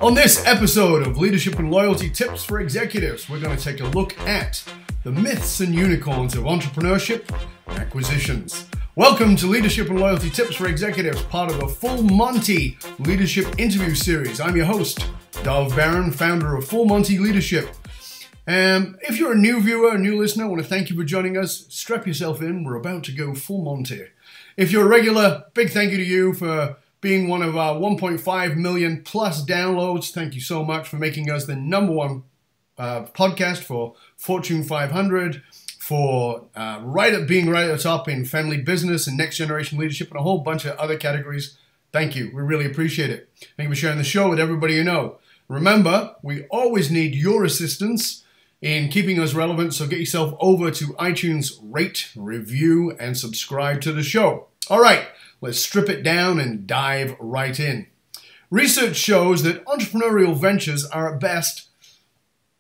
On this episode of Leadership and Loyalty Tips for Executives, we're going to take a look at the myths and unicorns of entrepreneurship and acquisitions. Welcome to Leadership and Loyalty Tips for Executives, part of the Full Monty Leadership Interview Series. I'm your host, Dov Barron, founder of Full Monty Leadership. If you're a new viewer, a new listener, I want to thank you for joining us. Strap yourself in, we're about to go full Monty. If you're a regular, big thank you to you for being one of our 1.5 million plus downloads. Thank you so much for making us the #1 podcast for Fortune 500, for being right at the top in family business and next generation leadership and a whole bunch of other categories. Thank you. We really appreciate it. Thank you for sharing the show with everybody you know. Remember, we always need your assistance in keeping us relevant, so get yourself over to iTunes, rate, review, and subscribe to the show. All right. Let's strip it down and dive right in. Research shows that entrepreneurial ventures are at best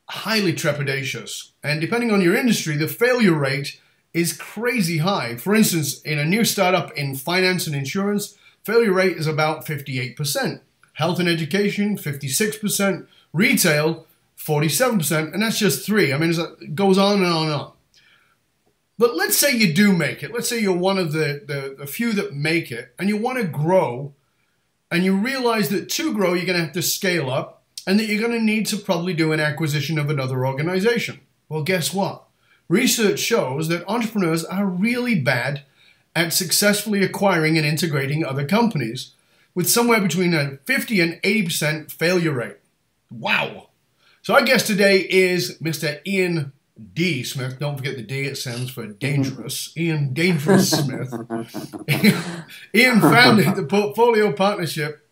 highly trepidatious. And depending on your industry, the failure rate is crazy high. For instance, in a new startup in finance and insurance, failure rate is about 58%. Health and education, 56%. Retail, 47%. And that's just three. I mean, it goes on and on and on. But let's say you do make it. Let's say you're one of the few that make it and you want to grow and you realize that to grow, you're going to have to scale up and that you're going to need to probably do an acquisition of another organization. Well, guess what? Research shows that entrepreneurs are really bad at successfully acquiring and integrating other companies with somewhere between a 50 and 80% failure rate. Wow. So our guest today is Mr. Ian D. Smith. Don't forget the D, it stands for dangerous. Ian Dangerous Smith. Ian founded the Portfolio Partnership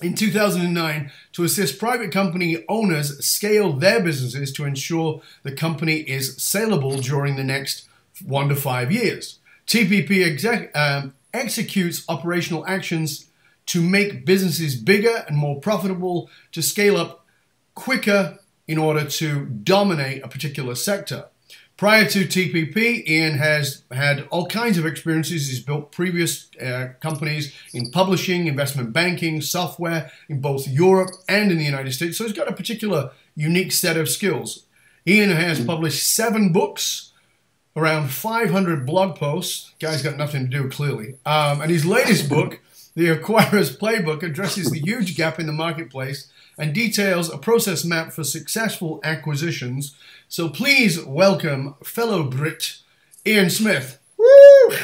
in 2009 to assist private company owners scale their businesses to ensure the company is saleable during the next 1 to 5 years. TPP executes operational actions to make businesses bigger and more profitable, to scale up quicker in order to dominate a particular sector. Prior to TPP, Ian has had all kinds of experiences. He's built previous companies in publishing, investment banking, software in both Europe and in the United States. So he's got a particular unique set of skills. Ian has published 7 books, around 500 blog posts. Guy's got nothing to do, clearly. And his latest book, The Acquirer's Playbook, addresses the huge gap in the marketplace and details a process map for successful acquisitions. So please welcome fellow Brit, Ian Smith. Woo!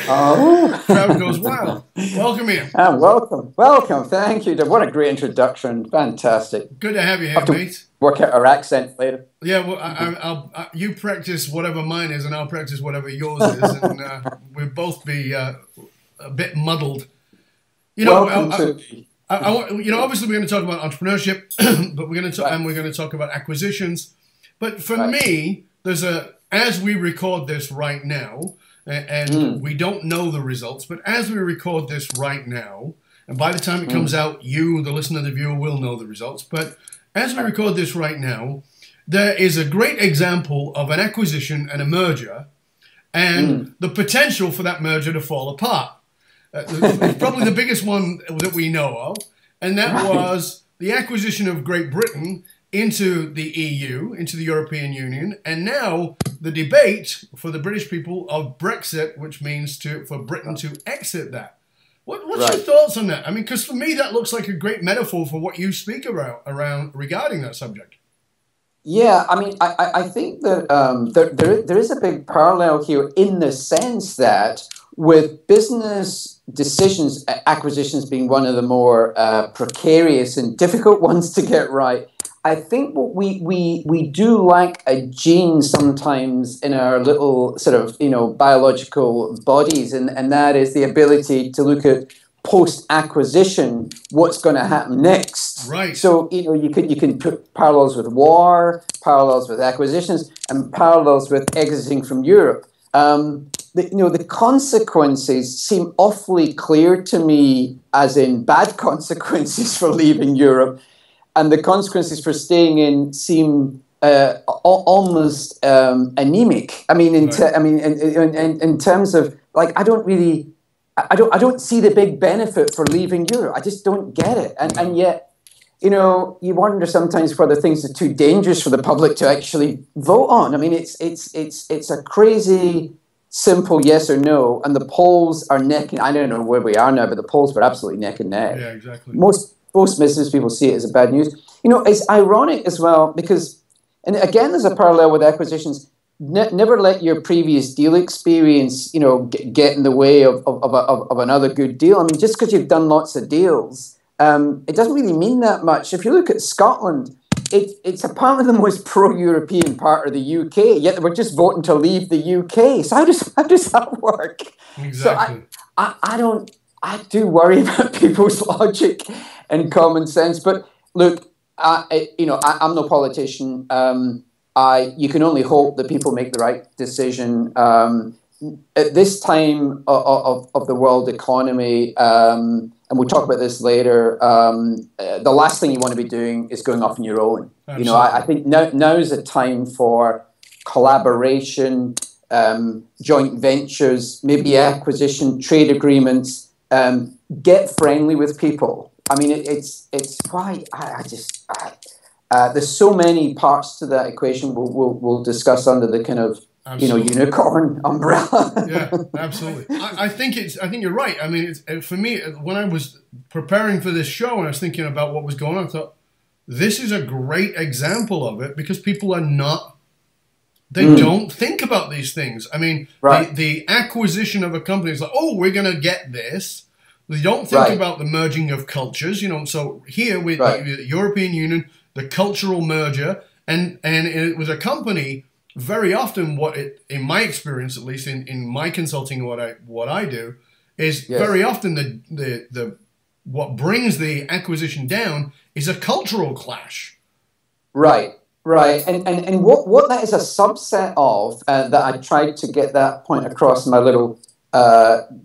Oh. Crowd goes wild. Welcome, Ian. Welcome. Welcome. Thank you. What a great introduction. Fantastic. Good to have you here, mate. Work out our accent later. Yeah, well, you practice whatever mine is and I'll practice whatever yours is. And we'll both be a bit muddled. You know, obviously we're going to talk about entrepreneurship, but we're going to talk about acquisitions. But for me, as we record this right now, and we don't know the results, but as we record this right now, and by the time it comes out, you, the listener, the viewer, will know the results. But as we record this right now, there is a great example of an acquisition and a merger, and the potential for that merger to fall apart. Probably the biggest one that we know of, and that was the acquisition of Great Britain into the EU, into the European Union, and now the debate for the British people of Brexit, which means for Britain to exit that. What's your thoughts on that? I mean, because for me, that looks like a great metaphor for what you speak about regarding that subject. Yeah, I mean, I think that there is a big parallel here in the sense that with business decisions, acquisitions being one of the more precarious and difficult ones to get right, I think what we do like a gene sometimes in our little sort of, biological bodies, and that is the ability to look at post-acquisition, what's going to happen next. Right. So, you can put parallels with war, parallels with acquisitions, and parallels with exiting from Europe. The consequences seem awfully clear to me, as in bad consequences for leaving Europe, and the consequences for staying in seem almost anemic. I mean, in terms of I don't see the big benefit for leaving Europe. I just don't get it, and yet you wonder sometimes whether things are too dangerous for the public to actually vote on. I mean, it's a crazy simple yes or no, and the polls are neck and I don't know where we are now, but the polls were absolutely neck and neck. Yeah, exactly. Most business people see it as a bad news. It's ironic as well because, and again, there's a parallel with acquisitions. Never let your previous deal experience, get in the way of another good deal. I mean, just because you've done lots of deals, it doesn't really mean that much. If you look at Scotland, it's apparently the most pro-European part of the UK, yet we're just voting to leave the UK. So how does that work? Exactly. So I do worry about people's logic and common sense. But look, I'm no politician. You can only hope that people make the right decision. At this time of the world economy, and we'll talk about this later, the last thing you want to be doing is going off on your own. Absolutely. I think now is a time for collaboration, joint ventures, maybe acquisition, trade agreements. Get friendly with people. I mean, it's why there's so many parts to that equation we'll discuss under the kind of unicorn umbrella. Yeah, absolutely. I think you're right. I mean, for me, when I was preparing for this show and I was thinking about what was going on, I thought this is a great example of it because people are not. They don't think about these things. I mean, the acquisition of a company is like, oh, we're going to get this. They don't think about the merging of cultures. So here with the European Union, the cultural merger, and it was a company. Very often, in my experience, at least in my consulting, what I do is very often the what brings the acquisition down is a cultural clash. Right, and what that is a subset of that I tried to get that point across in my little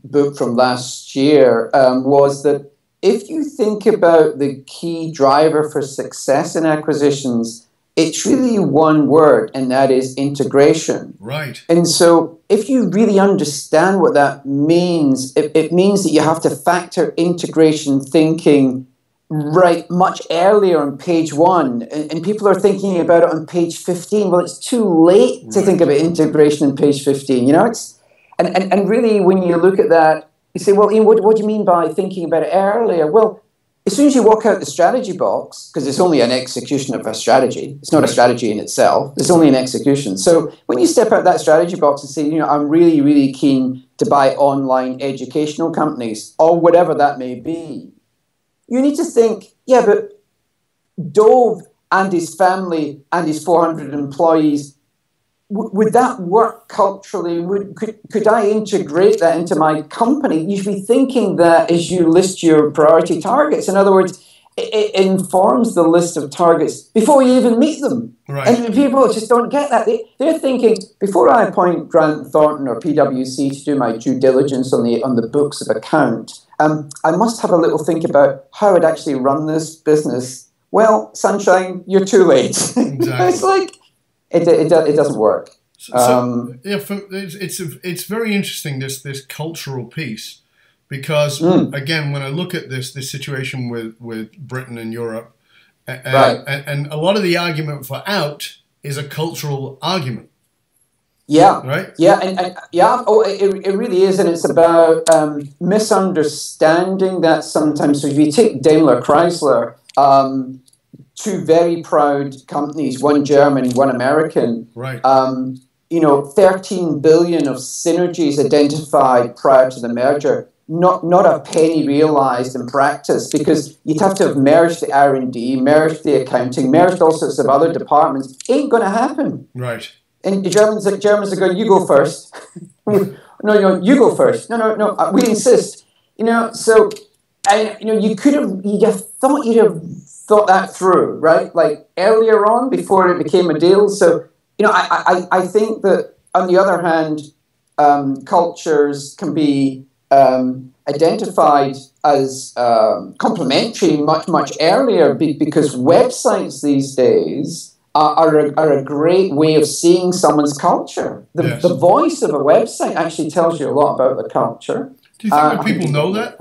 book from last year was that if you think about the key driver for success in acquisitions, it's really one word, and that is integration. Right. And so if you really understand what that means, it means that you have to factor integration thinking much earlier on page 1. And people are thinking about it on page 15. Well, it's too late to think about integration on page 15. And really, when you look at that, you say, well, Ian, what do you mean by thinking about it earlier? Well, as soon as you walk out the strategy box, because it's only an execution of a strategy, it's not a strategy in itself, it's only an execution. So when you step out that strategy box and say, I'm really, really keen to buy online educational companies, or whatever that may be, you need to think, yeah, but Dove and his family and his 400 employees, would that work culturally? Could I integrate that into my company? You should be thinking that as you list your priority targets. In other words, it informs the list of targets before you even meet them. Right. And people just don't get that. They're thinking, before I appoint Grant Thornton or PwC to do my due diligence on the books of account, I must have a little think about how I'd actually run this business. Well, sunshine, you're too late. Exactly. It's like, it doesn't work. It's very interesting this cultural piece because again, when I look at this situation with Britain and Europe, and a lot of the argument for out is a cultural argument. Yeah. Right. Yeah, and yeah. Oh, it really is, and it's about misunderstanding that sometimes. So if you take Daimler Chrysler. Two very proud companies, one German, one American. Right. 13 billion of synergies identified prior to the merger. Not a penny realized in practice because you'd have to have merged the R&D, merged the accounting, merged all sorts of other departments. Ain't going to happen. Right. And the Germans are going, you go first. No, you go first. No, we insist. So, and you'd have thought that through, right? Like earlier on, before it became a deal. So, I think that on the other hand, cultures can be identified as complementary much earlier because websites these days are a great way of seeing someone's culture. The voice of a website actually tells you a lot about the culture. Do you think that people know that?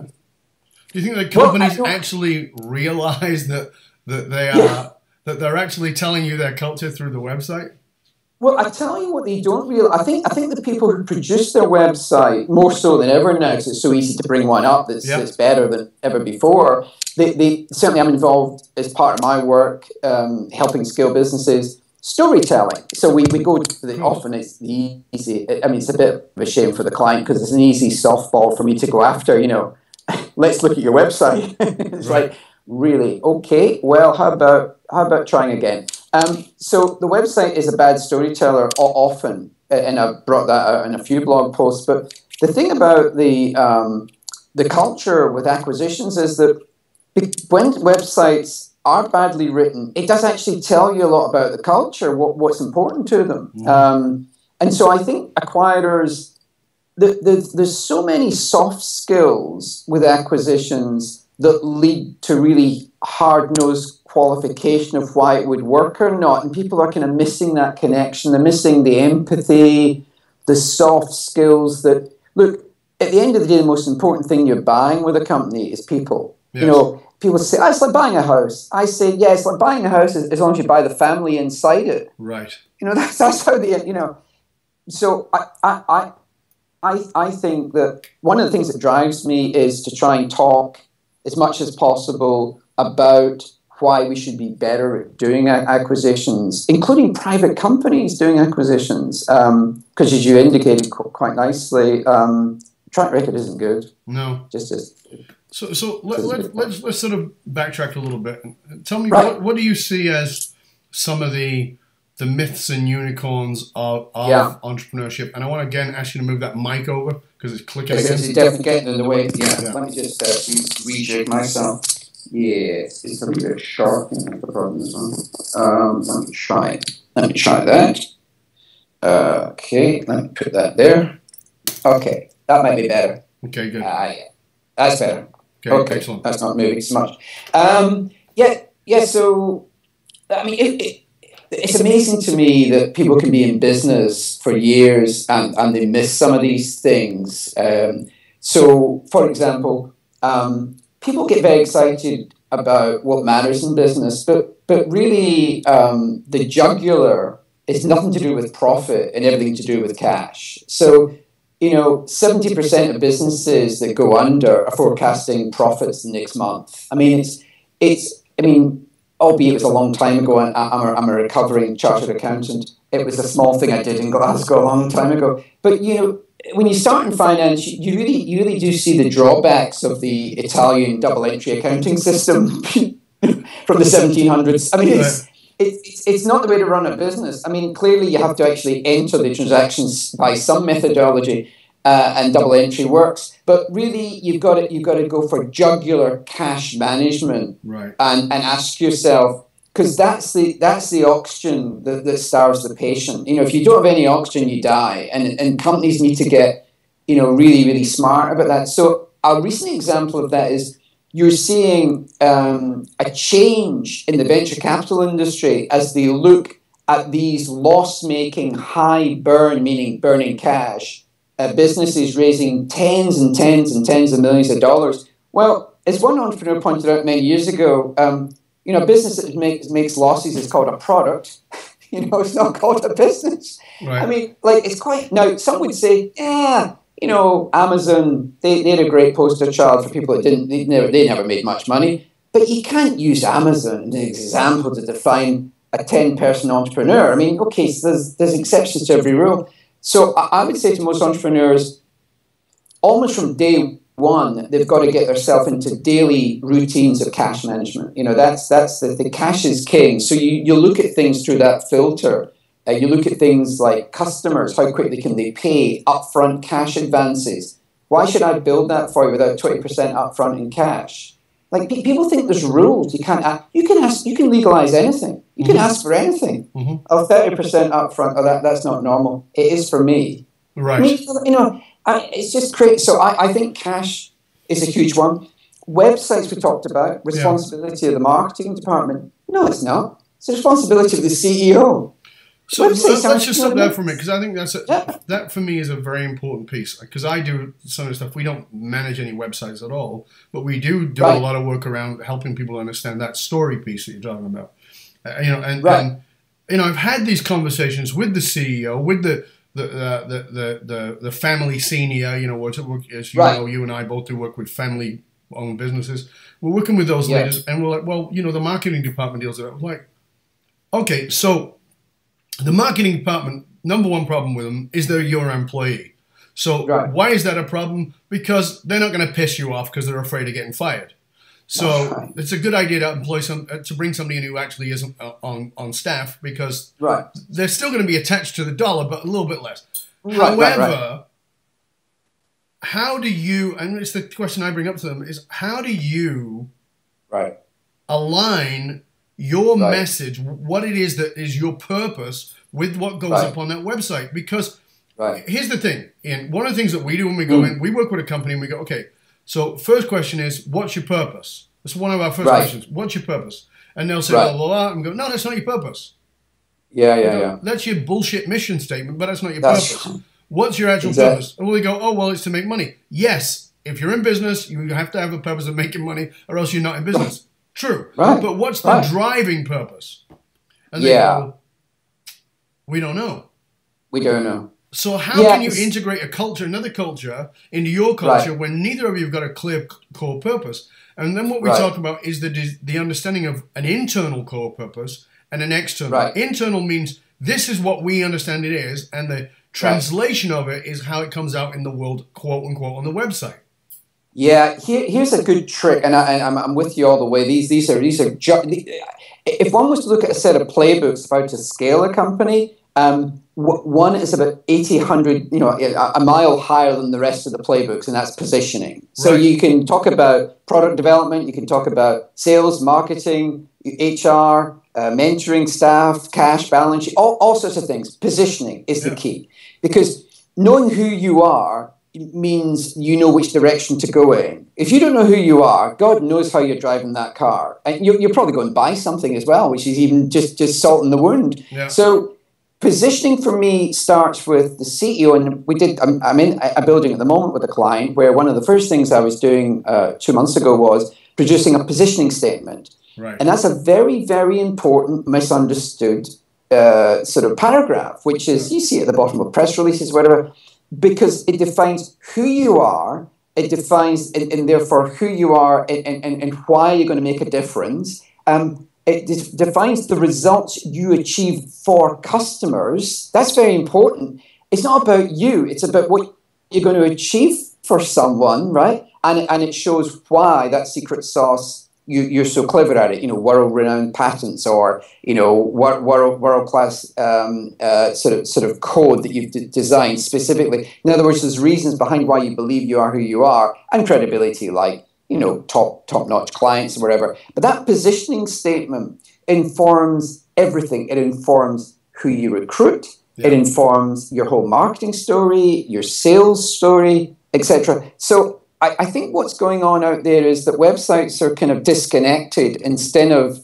Do you think that companies actually realize that that they are that they're actually telling you their culture through the website? Well, I tell you what they don't realize. I think the people who produce their website, more so than ever now, because it's so easy to bring one up that's better than ever before. They certainly, I'm involved as part of my work, helping scale businesses, storytelling. So we go to often it's the easy. I mean, it's a bit of a shame for the client because it's an easy softball for me to go after. You know, let's look at your website. It's like, really? Okay. Well, how about trying again? So the website is a bad storyteller often, and I've brought that out in a few blog posts. But the thing about the culture with acquisitions is that when websites are badly written, it does actually tell you a lot about the culture, what's important to them. And so I think acquirers, there's so many soft skills with acquisitions that lead to really hard-nosed qualification of why it would work or not. And people are kind of missing that connection. They're missing the empathy, the soft skills that, look, at the end of the day, the most important thing you're buying with a company is people. Yes. You know, people say, oh, it's like buying a house. I say, yeah, it's like buying a house as long as you buy the family inside it. Right. You know, that's how the, you know. So I think that one of the things that drives me is to try and talk as much as possible about why we should be better at doing acquisitions, including private companies doing acquisitions. Because as you indicated quite nicely, track record isn't good. No. Just as. So let's sort of backtrack a little bit. Tell me, what do you see as some of the myths and unicorns of entrepreneurship? And I want to again ask you to move that mic over because it's clicking again. It's definitely getting in the way. Yeah. Let me just rejig myself. Yes, it's a little bit sharp. That's the problem as well. Let me try that. Okay, let me put that there. Okay, that might be better. Okay, good. Yeah, that's better. Okay, excellent. That's not moving so much. So, I mean, it's amazing to me that people can be in business for years and they miss some of these things. So, for example, people get very excited about what matters in business, but really the jugular is nothing to do with profit and everything to do with cash. So, you know, 70% of businesses that go under are forecasting profits the next month. I mean, albeit it was a long time ago, and I'm a recovering chartered accountant. It was a small thing I did in Glasgow a long time ago. But, you know, when you start in finance, you really do see the drawbacks of the Italian double entry accounting system from the 1700s. I mean, it's not the way to run a business. I mean, clearly you have to actually enter the transactions by some methodology, and double entry works. But really, you've got to go for jugular cash management, right? And ask yourself, because that's the oxygen that starves the patient. You know, if you don't have any oxygen, you die. And companies need to get, you know, really, really smart about that. So a recent example of that is you're seeing a change in the venture capital industry as they look at these loss-making, high burn, meaning burning cash, businesses raising tens and tens and tens of millions of dollars. Well, as one entrepreneur pointed out many years ago, you know, a business that makes losses is called a product. You know, it's not called a business. Right. I mean, like, it's quite... Now, some would say, you know, Amazon, they had a great poster child for people that they never made much money. But you can't use Amazon as an example to define a 10-person entrepreneur. I mean, okay, so there's exceptions to every rule. So I would say to most entrepreneurs, almost from day one, they've got to get themselves into daily routines of cash management. You know, that's the cash is king. So you look at things through that filter. You look at things like customers, how quickly can they pay, upfront cash advances. Why should I build that for you without 20% upfront in cash? Like, people think there's rules. You can legalize anything. You can ask for anything. Oh, 30% upfront. Oh, that's not normal. It is for me. Right. I mean, you know, it's just crazy. So I think cash is a huge one. Websites we talked about, responsibility of the marketing department. No, it's not. It's the responsibility of the CEO. So website. let's just stop there for a minute, because I think Yeah. that for me is a very important piece. Because I do some of the stuff. We don't manage any websites at all, but we do a lot of work around helping people understand that story piece that you're talking about. And I've had these conversations with the CEO, with the family senior. As you know, you and I both do work with family-owned businesses. We're working with those leaders, and we're like, well, the marketing department deals with it. I'm like, okay, so the marketing department, number one problem with them is they're your employee. So why is that a problem? Because they're not going to piss you off because they're afraid of getting fired. So it's a good idea to bring somebody in who actually isn't on staff, because they're still going to be attached to the dollar, but a little bit less. However, how do you, and it's the question I bring up to them, is how do you align your message, what it is that is your purpose, with what goes up on that website? Because here's the thing, Ian, one of the things that we do when we go in, we work with a company and we go, okay, so first question is, what's your purpose? That's one of our first questions. What's your purpose? And they'll say, blah, blah, blah, and go, no, that's not your purpose. That's your bullshit mission statement, but that's not your purpose. What's your actual purpose? And we go, oh, well, it's to make money. Yes, if you're in business, you have to have a purpose of making money, or else you're not in business. True. But what's the driving purpose? And they go, we don't know. We don't know. So how can you integrate another culture into your culture when neither of you have got a clear core purpose? And then what we talk about is the understanding of an internal core purpose and an external. Internal means this is what we understand it is, and the translation of it is how it comes out in the world, quote unquote, on the website. Yeah, here's a good trick, and I'm with you all the way. These are if one was to look at a set of playbooks of how to scale a company, one is about 100, a mile higher than the rest of the playbooks, and that's positioning. So you can talk about product development, you can talk about sales, marketing, HR, mentoring staff, cash, balance sheet, all sorts of things. Positioning is the key, because knowing who you are means you know which direction to go in. If you don't know who you are, God knows how you're driving that car, and you're probably going to buy something as well, which is even just salt in the wound. So positioning for me starts with the CEO, and I'm in a building at the moment with a client where one of the first things I was doing 2 months ago was producing a positioning statement. And that's a very, very important, misunderstood sort of paragraph, which is, you see at the bottom of press releases, whatever, because it defines who you are, it defines, and therefore who you are and why you're going to make a difference. It defines the results you achieve for customers. That's very important. It's not about you. It's about what you're going to achieve for someone, right? And it shows why that secret sauce, you're so clever at it. World-renowned patents, or world-class sort of code that you've designed specifically. In other words, there's reasons behind why you believe you are who you are, and credibility, like top-notch clients or whatever. But that positioning statement informs everything. It informs who you recruit. It informs your whole marketing story, your sales story, etc. So I think what's going on out there is that websites are kind of disconnected instead of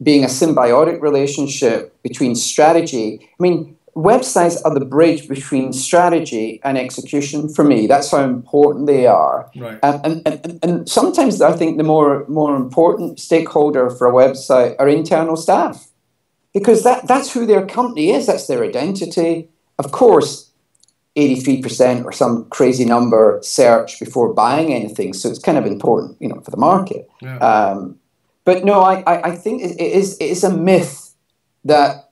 being a symbiotic relationship between strategy. I mean, websites are the bridge between strategy and execution for me. That's how important they are. And sometimes I think the more important stakeholder for a website are internal staff, because that's who their company is. That's their identity. Of course, 83% or some crazy number search before buying anything. So it's kind of important, for the market. But no, I think it is a myth that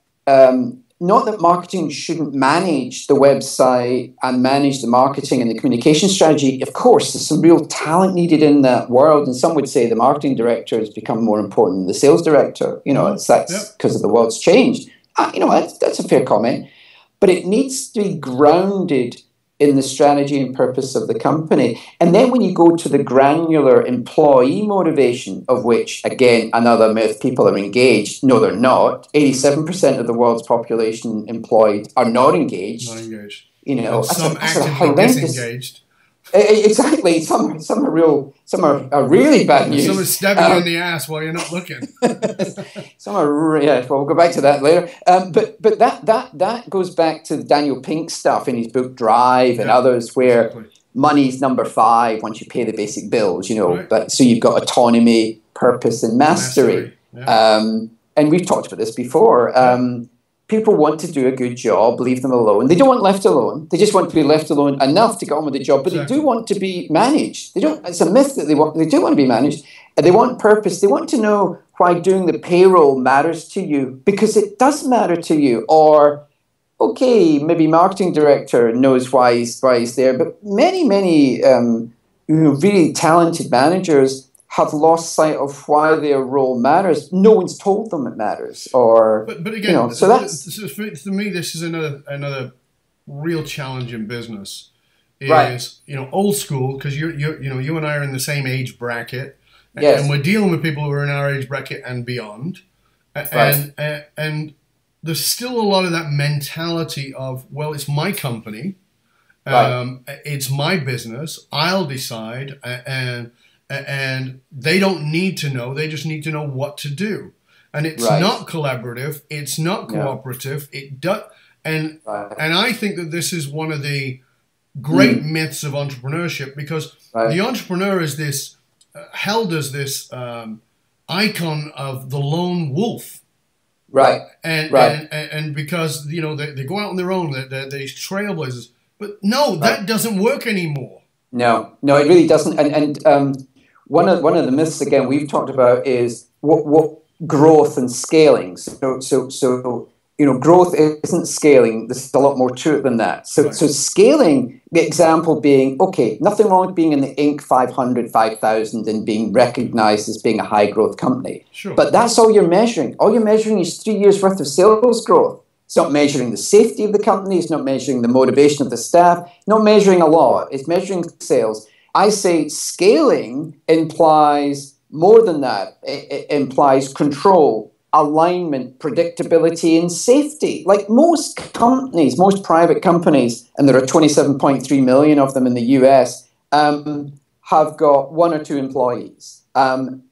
not that marketing shouldn't manage the website and manage the marketing and the communication strategy. Of course, there's some real talent needed in that world. And some would say the marketing director has become more important than the sales director. That's because of the world's changed. That's a fair comment. But it needs to be grounded in the strategy and purpose of the company. And then when you go to the granular employee motivation, of which, again, another myth, people are engaged. No, they're not. 87% of the world's population employed are not engaged. Not engaged. That's some a actively horrendous, disengaged. Exactly. Some are really bad news. Some are stabbing you in the ass while you're not looking. Some are, yeah. Well, we'll go back to that later. But that goes back to Daniel Pink's stuff in his book Drive and others, where money's number 5 once you pay the basic bills. Right. But so you've got autonomy, purpose, and mastery. Yeah. And we've talked about this before. People want to do a good job, leave them alone. They don't want left alone. They just want to be left alone enough to get on with the job, but they do want to be managed. They don't. It's a myth that they do want to be managed. They want purpose. They want to know why doing the payroll matters to you, because it does matter to you. Or, okay, maybe marketing director knows why he's there, but many really talented managers have lost sight of why their role matters. No one's told them it matters, but again, so that's for me. This is another real challenge in business. Is right. Old school, because you and I are in the same age bracket, yes. and we're dealing with people who are in our age bracket and beyond, and there's still a lot of that mentality of, well, it's my company, it's my business, I'll decide, and they don't need to know. They just need to know what to do. And it's not collaborative. It's not cooperative. It does. And I think that this is one of the great myths of entrepreneurship, because the entrepreneur is this held as this icon of the lone wolf. Right. And because they go out on their own. They're these trailblazers. But no, that doesn't work anymore. No, it really doesn't. And one of the myths, again, we've talked about is what growth and scaling. So growth isn't scaling. There's a lot more to it than that. So scaling, the example being, okay, nothing wrong with being in the Inc. 500, 5,000 and being recognized as being a high growth company. Sure. But that's all you're measuring. All you're measuring is 3 years worth of sales growth. It's not measuring the safety of the company. It's not measuring the motivation of the staff. Not measuring a lot. It's measuring sales. I say scaling implies more than that. It implies control, alignment, predictability, and safety. Like most companies, most private companies, and there are 27.3 million of them in the US, have got 1 or 2 employees. Only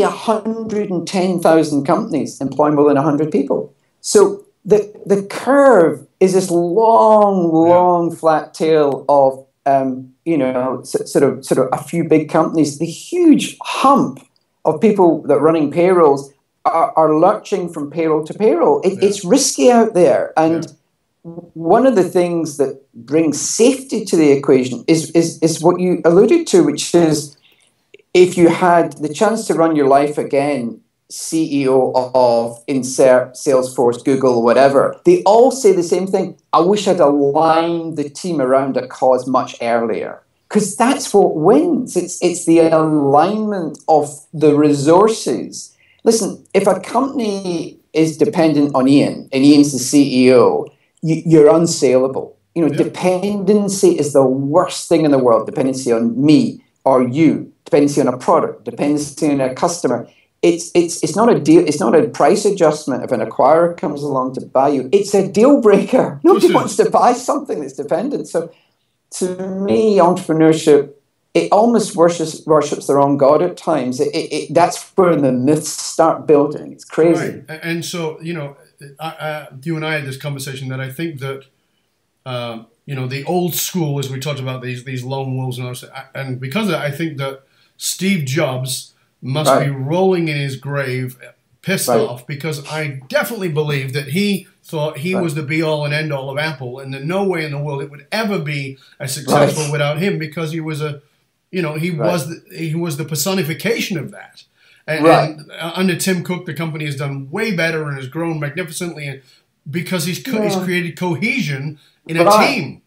110,000 companies employ more than 100 people. So the curve is this long flat tail of sort of a few big companies. The huge hump of people that are running payrolls are lurching from payroll to payroll. It's risky out there, and one of the things that brings safety to the equation is what you alluded to, which is, if you had the chance to run your life again, CEO of insert Salesforce, Google, whatever, they all say the same thing. I wish I'd aligned the team around a cause much earlier, because that's what wins. It's the alignment of the resources. Listen, if a company is dependent on Ian, and Ian's the CEO, you're unsaleable. Dependency is the worst thing in the world. Dependency on me or you. Dependency on a product, dependency on a customer. It's not a deal. It's not a price adjustment if an acquirer comes along to buy you. It's a deal breaker. Nobody wants to buy something that's dependent. So, to me, entrepreneurship, it almost worships the wrong god at times. That's where the myths start building. It's crazy. Right. And so you and I had this conversation that I think that the old school, as we talked about these lone wolves, and because of that, I think that Steve Jobs must be rolling in his grave, pissed off, because I definitely believe that he thought he was the be-all and end-all of Apple, and that no way in the world it would ever be as successful without him, because he was he was the personification of that. And under Tim Cook, the company has done way better and has grown magnificently, because he's created cohesion in a team.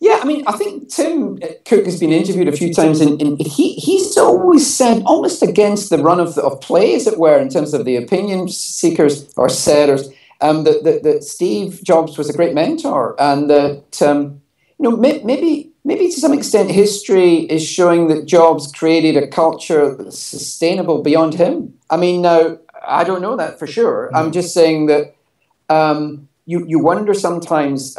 Yeah, I mean, I think Tim Cook has been interviewed a few times, and he's always said, almost against the run of play, as it were, in terms of the opinion seekers or setters, that Steve Jobs was a great mentor, and that maybe to some extent history is showing that Jobs created a culture that's sustainable beyond him. I mean, now I don't know that for sure. I'm just saying that you wonder sometimes.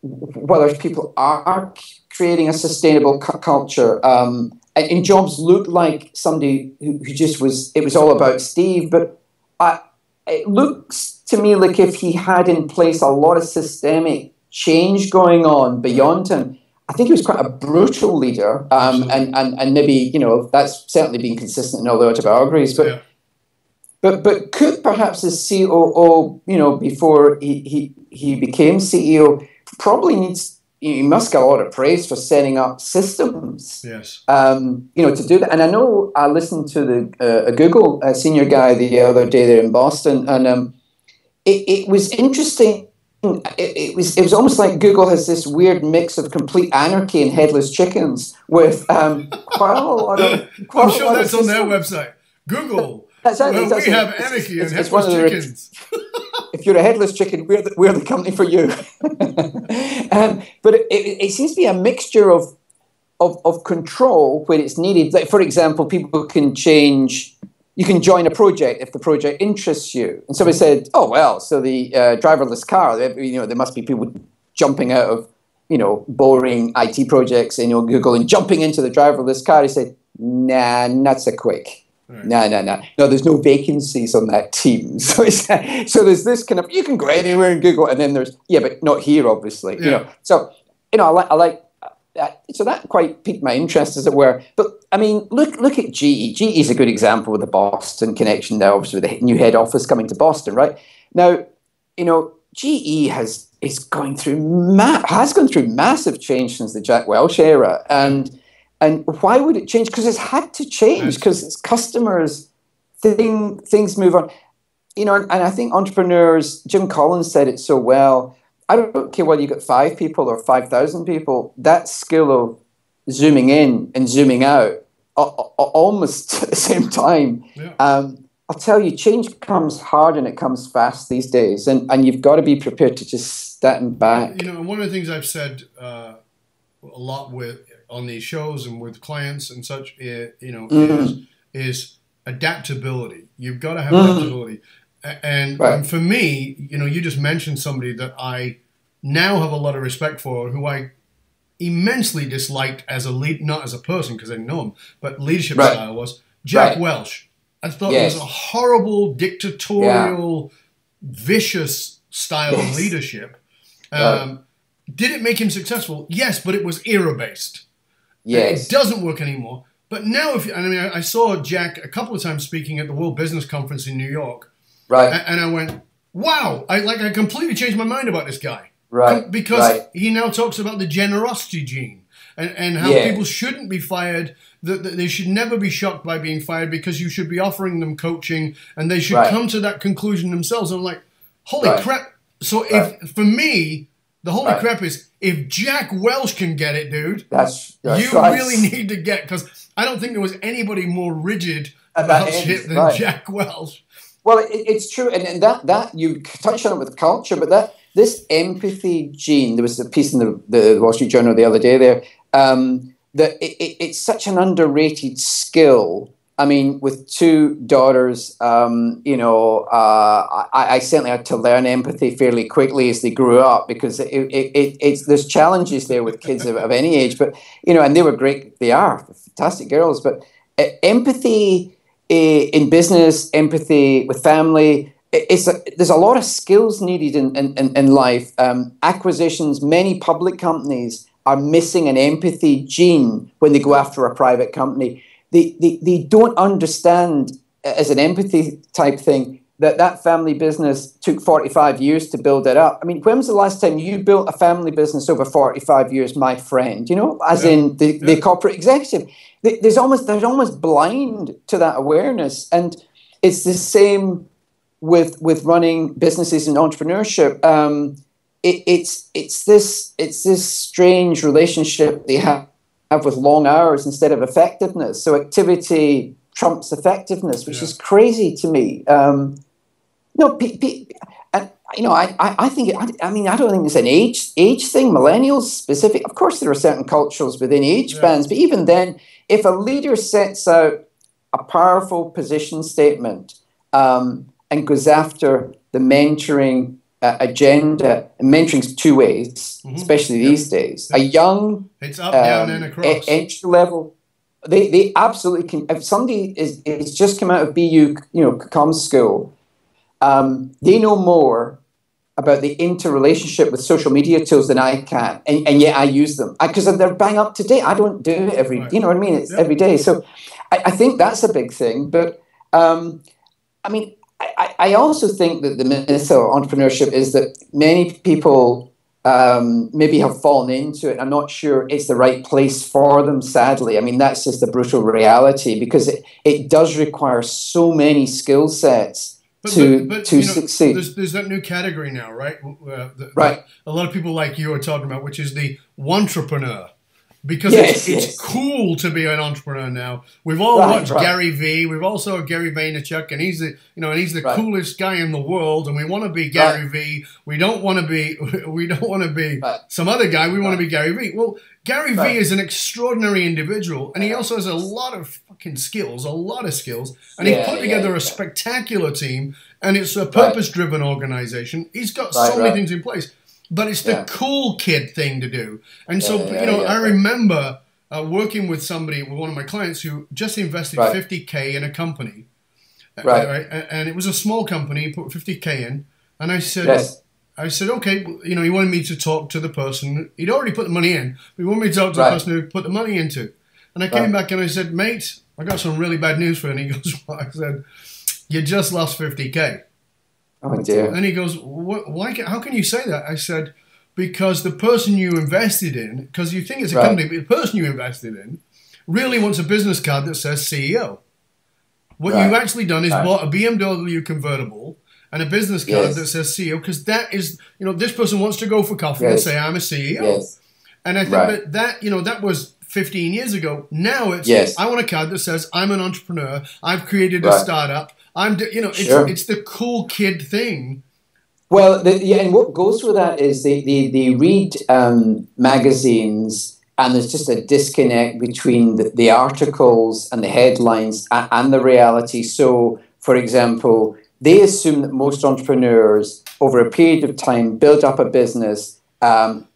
whether people are creating a sustainable culture. And Jobs looked like somebody who just was, it was all about Steve, but it looks to me like if he had in place a lot of systemic change going on beyond him. I think he was quite a brutal leader, and maybe, you know, that's certainly been consistent in all the autobiographies, but Cook, perhaps as COO, you know, before he became CEO, probably he must get a lot of praise for setting up systems. Yes. You know, to do that. And I know I listened to a Google senior guy the other day there in Boston, and it was interesting. It was almost like Google has this weird mix of complete anarchy and headless chickens with quite a lot of. I'm sure that's on their website. Google. We have anarchy and headless chickens. If you're a headless chicken, we're the company for you. But it seems to be a mixture of control where it's needed. Like, for example, people can change. You can join a project if the project interests you. And somebody said, "Oh well, so the driverless car. You know, there must be people jumping out of, you know, boring IT projects in, you know, Google and jumping into the driverless car." He said, "Nah, not so quick. Right. No, there's no vacancies on that team. So there's this kind of, you can go anywhere in Google, and then there's, but not here, obviously. Yeah. You know, so, you know, I like that. So that quite piqued my interest, as it were. But I mean, look at GE. GE is a good example with the Boston connection now, obviously with the new head office coming to Boston, right? Now, you know, GE has gone through massive change since the Jack Welch era, and why would it change? Because it's had to change, because it's customers, things move on. You know, and I think entrepreneurs, Jim Collins said it so well, I don't care whether you got 5 people or 5,000 people, that skill of zooming in and zooming out almost at the same time. Yeah. I'll tell you, change comes hard and it comes fast these days, and you've got to be prepared to just stand back. You know, one of the things I've said a lot on these shows and with clients and such, you know, is adaptability. You've got to have adaptability. And for me, you know, you just mentioned somebody that I now have a lot of respect for, who I immensely disliked as a lead, not as a person because I didn't know him, but leadership style was Jack Welch. I thought it was a horrible, dictatorial, vicious style of leadership. Did it make him successful? Yes, but it was era-based. Yes. It doesn't work anymore. But now, I saw Jack a couple of times speaking at the World Business Conference in New York. Right. And I went, wow, I completely changed my mind about this guy. Right. Because he now talks about the generosity gene and how people shouldn't be fired, that they should never be shocked by being fired because you should be offering them coaching and they should come to that conclusion themselves. I'm like, holy crap. So for me, the holy crap is, if Jack Welch can get it, dude, you really need to get, because I don't think there was anybody more rigid about shit than Jack Welch. Well, it's true, and that you touched on it with culture, but this empathy gene, there was a piece in the Wall Street Journal the other day there, that it's such an underrated skill. I mean, with 2 daughters, you know, I certainly had to learn empathy fairly quickly as they grew up, because there's challenges there with kids of any age. But, you know, and they were great. They are fantastic girls. But empathy in business, empathy with family, there's a lot of skills needed in life. Acquisitions, many public companies are missing an empathy gene when they go after a private company. They don't understand, as an empathy type thing, that family business took 45 years to build it up. I mean, when was the last time you built a family business over 45 years, my friend? You know, as in the corporate executive. They're almost blind to that awareness. And it's the same with running businesses and entrepreneurship. It's this strange relationship they have with long hours instead of effectiveness. So activity trumps effectiveness, which is crazy to me. And you know, I think I don't think it's an age thing. Millennials specific. Of course, there are certain cultures within age bands, but even then, if a leader sets out a powerful position statement and goes after the mentoring, agenda, and mentoring's two ways, especially these days. A young, it's up, down, and across. Entry level. They absolutely can. If somebody is just come out of BU, comms school, they know more about the interrelationship with social media tools than I can, and yet I use them because they're bang up to date. I don't do it every, you know what I mean? It's every day. So I think that's a big thing. But I mean, I also think that the myth of entrepreneurship is that many people maybe have fallen into it. I'm not sure it's the right place for them, sadly. I mean, that's just the brutal reality because it does require so many skill sets to succeed. There's that new category now, right? Right. A lot of people like you are talking about, which is the wantrepreneur. Because it's cool to be an entrepreneur now. We've all watched Gary Vee. We've also got Gary Vaynerchuk, and he's the coolest guy in the world. And we want to be Gary Vee. We don't want to be some other guy. We want to be Gary Vee. Well, Gary Vee is an extraordinary individual, and he also has a lot of fucking skills, and he put together a spectacular team, and it's a purpose-driven organization. He's got so many things in place. But it's the cool kid thing to do. And so, I remember working with one of my clients who just invested $50K in a company. And it was a small company, he put $50K in. And I said, okay, he wanted me to talk to the person. He'd already put the money in. But he wanted me to talk to the person who put the money into. And I came back and I said, mate, I got some really bad news for you. And he goes, what? I said, you just lost $50K. Oh dear. And he goes, why? How can you say that? I said, because the person you invested in, because you think it's a company, but the person you invested in really wants a business card that says CEO. What you've actually done is bought a BMW convertible and a business card that says CEO, because that is, this person wants to go for coffee and say, I'm a CEO. And I think that was 15 years ago. Now it's, I want a card that says, I'm an entrepreneur. I've created a startup. It's the cool kid thing. Well, and what goes with that is they read magazines, and there's just a disconnect between the articles and the headlines and the reality. So, for example, they assume that most entrepreneurs, over a period of time, build up a business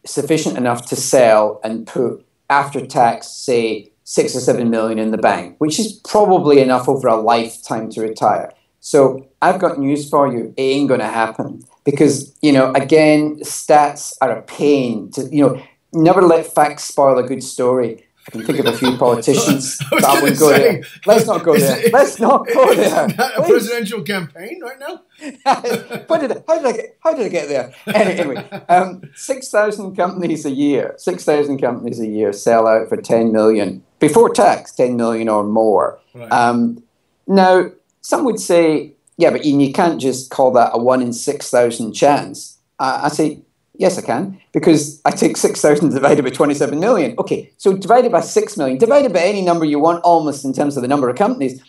sufficient enough to sell and put after tax, say, 6 or 7 million in the bank, which is probably enough over a lifetime to retire. So I've got news for you. It ain't going to happen because, again, stats are a pain to, never let facts spoil a good story. I can think of a few politicians that would go there. Let's not go there. Let's not go there. Is that a presidential campaign right now? How did I get there? Anyway, 6,000 companies a year. 6,000 companies a year sell out for 10 million before tax. 10 million or more. Right. Now, some would say, yeah, but you can't just call that a 1 in 6,000 chance. I say, yes, I can, because I take 6,000 divided by 27 million. Okay, so divided by 6 million, divided by any number you want, almost in terms of the number of companies,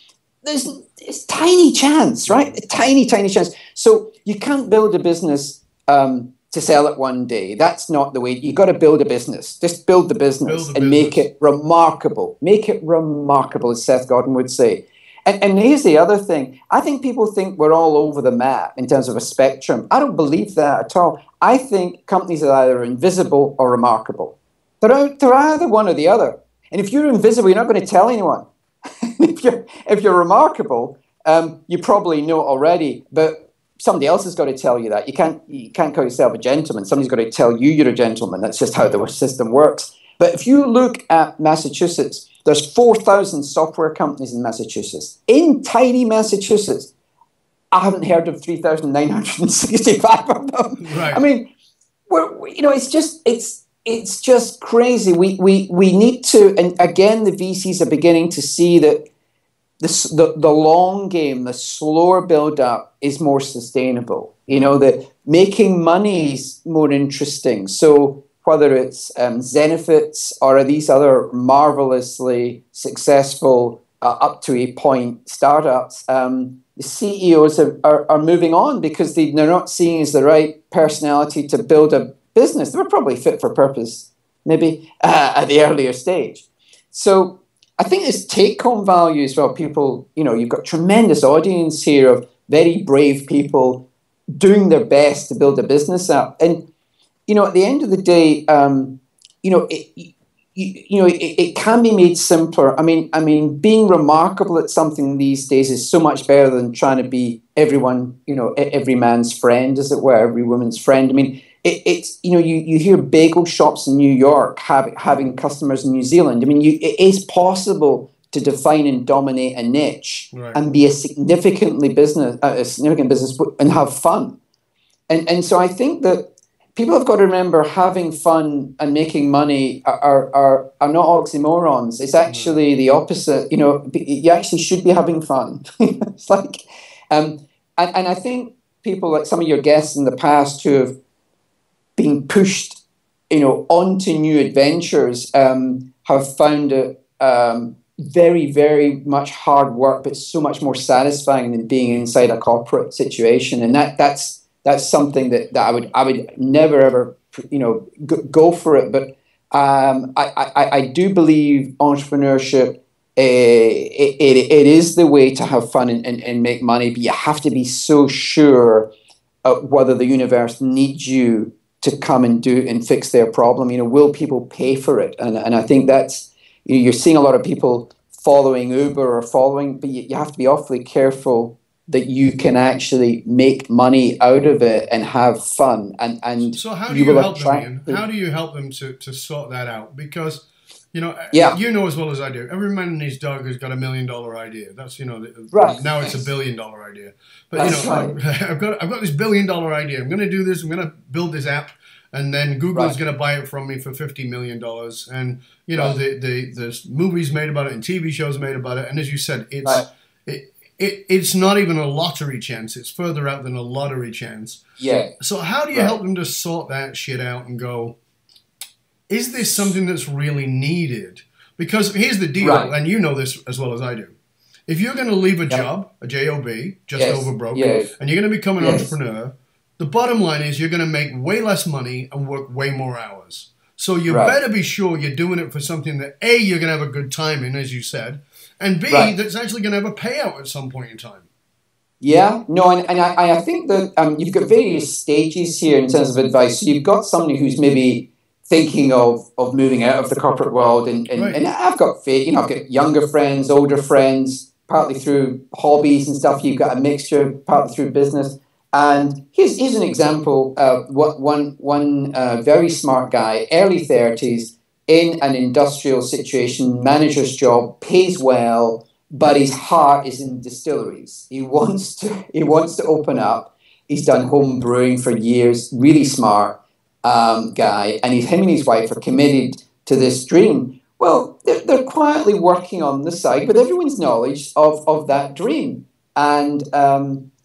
it's tiny chance, right? A tiny, tiny chance. So you can't build a business to sell it one day. That's not the way. You've got to build a business. Just build the business and make it remarkable. Make it remarkable, as Seth Godin would say. And here's the other thing. I think people think we're all over the map in terms of a spectrum. I don't believe that at all. I think companies are either invisible or remarkable. They're either one or the other. And if you're invisible, you're not going to tell anyone. if you're remarkable, you probably know already, but somebody else has got to tell you that. You can't call yourself a gentleman. Somebody's got to tell you you're a gentleman. That's just how the system works. But if you look at Massachusetts, there's 4,000 software companies in Massachusetts. In tiny Massachusetts, I haven't heard of 3,965 of them. Right. I mean, it's just crazy. We need to, and again, the VCs are beginning to see that the long game, the slower build up is more sustainable. That making money is more interesting. So whether it's Zenefits or these other marvelously successful up to a point startups, the CEOs are moving on because they're not seeing as the right personality to build a business. They were probably fit for purpose, maybe at the earlier stage. So I think there's take-home value as well. People, you've got tremendous audience here of very brave people doing their best to build a business up. And, at the end of the day, it can be made simpler. I mean, being remarkable at something these days is so much better than trying to be everyone, every man's friend, as it were, every woman's friend. I mean, it's you hear bagel shops in New York having customers in New Zealand. I mean, it is possible to define and dominate a niche, right, and be a significant business and have fun. And so I think that people have got to remember having fun and making money are not oxymorons. It's actually the opposite. You actually should be having fun. It's like, and I think people like some of your guests in the past who have been pushed, onto new adventures, have found it very, very much hard work, but so much more satisfying than being inside a corporate situation. And that's something that I would never ever go for it. But I do believe entrepreneurship, it is the way to have fun and make money. But you have to be so sure whether the universe needs you to come and do and fix their problem. Will people pay for it? And I think that's, you're seeing a lot of people following Uber but you have to be awfully careful that you can actually make money out of it and have fun. And so how do you help them, Ian? How do you help them to sort that out? Because, you know as well as I do, every man and his dog has got $1 million idea. That's, right. Now it's $1 billion idea. But, that's right. I've got this $1 billion idea. I'm going to do this. I'm going to build this app. And then Google's going to buy it from me for $50 million. And, there's movies made about it and TV shows made about it. And as you said, it's not even a lottery chance. It's further out than a lottery chance. Yeah. So how do you help them to sort that shit out and go, is this something that's really needed? Because here's the deal, and you know this as well as I do. If you're going to leave a job, a job, just over broke, and you're going to become an entrepreneur, the bottom line is you're going to make way less money and work way more hours. So you better be sure you're doing it for something that, A, you're going to have a good time in, as you said, and B, that's actually going to have a payout at some point in time. Yeah, no, and I think that you've got various stages here in terms of advice. So you've got somebody who's maybe thinking of moving out of the corporate world, and I've got I've got younger friends, older friends, partly through hobbies and stuff. You've got a mixture, partly through business. And here's an example. One very smart guy, early 30s, in an industrial situation, manager's job, pays well, but his heart is in distilleries. He wants to open up. He's done home brewing for years. Really smart guy, and him and his wife are committed to this dream. Well, they're quietly working on the side with everyone's knowledge of that dream, and